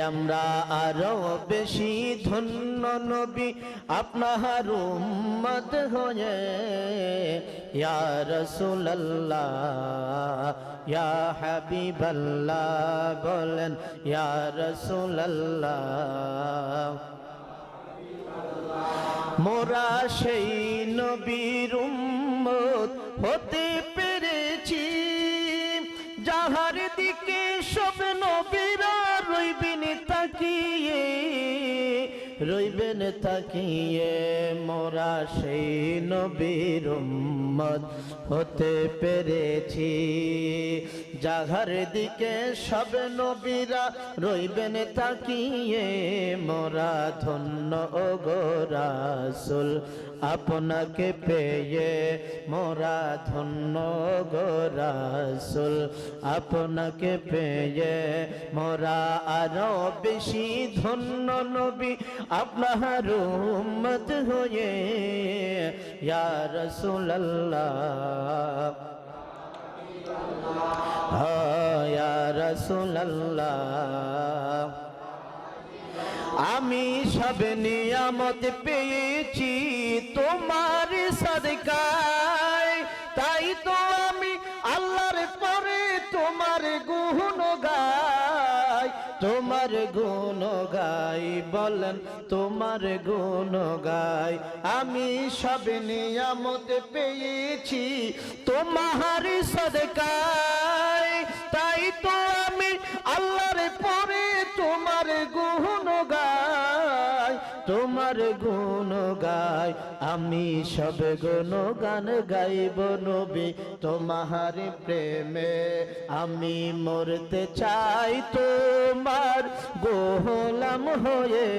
আমরা আরো বেশি ধন্য নবী আপনার উম্মত হয়ে ইয়া রাসূলুল্লাহ ইয়া হাবিবাল্লাহ বলেন ইয়া রাসূলুল্লাহ মোরা সেই নবীর উম্মত হতে পেরেছি যাহার দিকে সব নবীরা রইবেন তাকিয়ে মোরা সেই নবীর উম্মত হতে পেরেছি যাহার দিকে সব নবীরা রইবেন তাকিয়ে মোরা ধন্য ওগো রাসূল আপনাকে পেয়ে মোরা ধন্য গো রাসূল আপনাকে পেয়ে মোরা আরো বেশি ধন্য নবী আপনার উম্মত হয়ে ইয়া রাসূলুল্লাহ ইয়া রাসূলুল্লাহ আমি সব নিয়ামত পেয়েছি তোমার সাদকায় তাই তো আমি আল্লাহর পরে তোমার গুণ গাই বলেন তোমার গুণ গাই আমি সব নিয়ামত পেয়েছি তোমার সাদকায় তাই তো আমি আল্লাহর পরে তোমার গুণ গাই আমি সব গুণগান গাইব নবী তোমার প্রেমে আমি মরতে চাই তোমার গোলাম হয়ে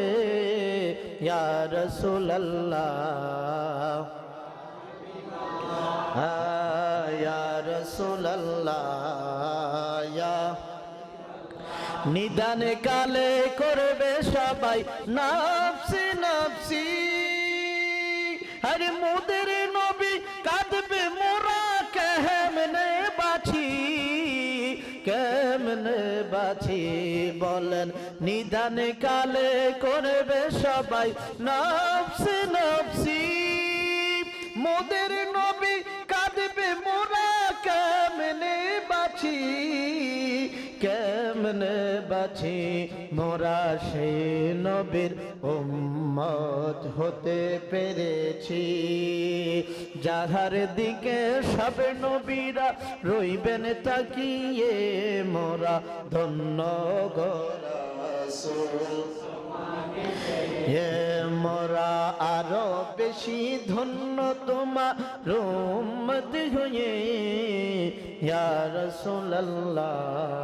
ইয়া রাসূলুল্লাহ ইয়া রাসূলুল্লাহ ইয়া নিদান কালে করবে সবাই নফসি নফসি আরে মোদের নবী কাঁদবে মোরা কেমনে বাঁচি বলেন নিদান কালে করবে সবাই নফসি নফসি মোদের নবী কাঁদবে মোরা কেমনে বাঁচি মোরা সেই নবীর উম্মত হতে পেরেছি যাহার দিকে সব নবীরা রইবেন তাকিয়ে মোরা ধন্য গো রাসূল মোরা আরো বেশি ধন্য তোমার উম্মত হয়ে ইয়া রাসূলুল্লাহ